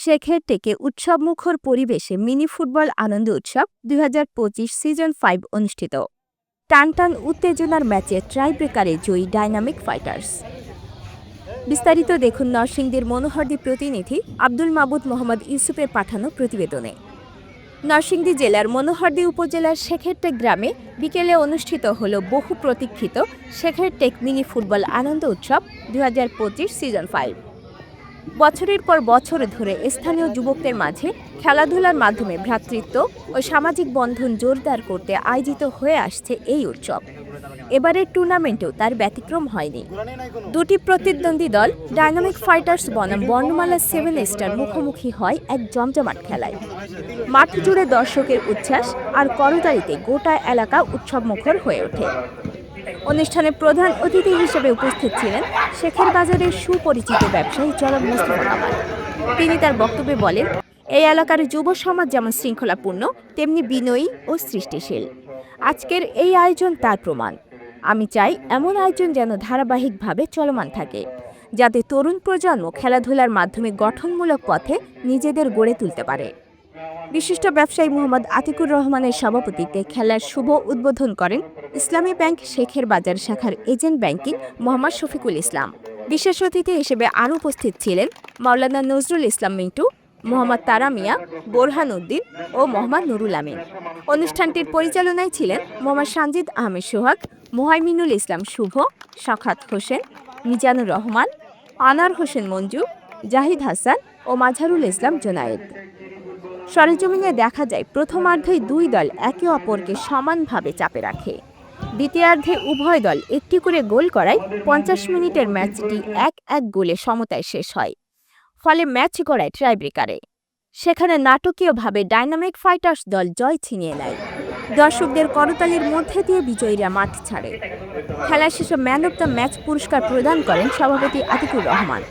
শেখেরটেকে উৎসবমুখর পরিবেশে mini football আনন্দ উৎসব ২০২৫ সিজন ৫ অনুষ্ঠিত। টানটান উত্তেজনার ম্যাচে ট্রাইব্রেকারে জয়ী ডাইনামিক ফাইটার্স। বিস্তারিত দেখুন নরসিংদীর মনোহরদী প্রতিনিধি আব্দুল মাবুদ মোহাম্মদ ইউসুফের পাঠানো প্রতিবেদনে। নরসিংদী জেলার মনোহরদী উপজেলার শেখেরটেক গ্রামে বিকেলে অনুষ্ঠিত হল বহু প্রতীক্ষিত শেখেরটেক মিনি ফুটবল আনন্দ উৎসব ২০২৫ সিজন ৫। বছরের পর বছর ধরে স্থানীয় যুবকদের মাঝে খেলাধুলার মাধ্যমে ভ্রাতৃত্ব ও সামাজিক বন্ধন জোরদার করতে আয়োজিত হয়ে আসছে এই উৎসব। এবারের টুর্নামেন্টেও তার ব্যতিক্রম হয়নি। দুটি প্রতিদ্বন্দ্বী দল ডাইনামিক ফাইটার্স বনাম বর্ণমালা 7 স্টার মুখোমুখি হয় এক জমজমাট খেলায়। মাঠ জুড়ে দর্শকের উচ্ছ্বাস আর করতালিতে গোটা এলাকা উৎসবমুখর হয়ে ওঠে। অনুষ্ঠানে প্রধান অতিথি হিসেবে উপস্থিত ছিলেন শেখের বাজারের সুপরিচিত ব্যবসায়ী জনাব মোস্তফা কামাল। তিনি তার বক্তব্যে বলেন, এই এলাকার যুব সমাজ যেমন শৃঙ্খলাপূর্ণ তেমনি বিনয়ী ও সৃষ্টিশীল। আজকের এই আয়োজন তার প্রমাণ। আমি চাই এমন আয়োজন যেন ধারাবাহিকভাবে চলমান থাকে, যাতে তরুণ প্রজন্ম খেলাধুলার মাধ্যমে গঠনমূলক পথে নিজেদের গড়ে তুলতে পারে। বিশিষ্ট ব্যবসায়ী মোহাম্মদ আতিকুর রহমানের সভাপতিত্বে খেলার শুভ উদ্বোধন করেন ইসলামী ব্যাংক শেখের বাজার শাখার এজেন্ট ব্যাংকিং মোহাম্মদ শফিকুল ইসলাম। বিশেষ অতিথি হিসেবে আরও উপস্থিত ছিলেন মাওলানা নজরুল ইসলাম মিন্টু, মোহাম্মদ তারা মিয়া, বোরহান উদ্দিন ও মোহাম্মদ নুরুল আমিন। অনুষ্ঠানটির পরিচালনায় ছিলেন মোহাম্মদ সানজিদ আহমেদ সোহাগ, মোহাইমিনুল ইসলাম শুভ, শাখাত হোসেন, মিজানুর রহমান, আনার হোসেন মঞ্জু, জাহিদ হাসান ও মাঝারুল ইসলাম জোনায়েদ। সরেজমিনে দেখা যায় প্রথমার্ধেই দুই দল একে অপরকে সমানভাবে চাপে রাখে। দ্বিতীয়ার্ধে উভয় দল একটি করে গোল করায় ৫০ মিনিটের ম্যাচটি ১-১ গোলে সমতায় শেষ হয়। ফলে ম্যাচ গড়ায় ট্রাইব্রেকারে। সেখানে নাটকীয়ভাবে ডাইনামিক ফাইটার্স দল জয় ছিনিয়ে নেয়। দর্শকদের করতালির মধ্যে দিয়ে বিজয়ীরা মাঠ ছাড়ে। খেলা শেষে ম্যান অব দ্য ম্যাচ পুরস্কার প্রদান করেন সভাপতি আতিকুর রহমান।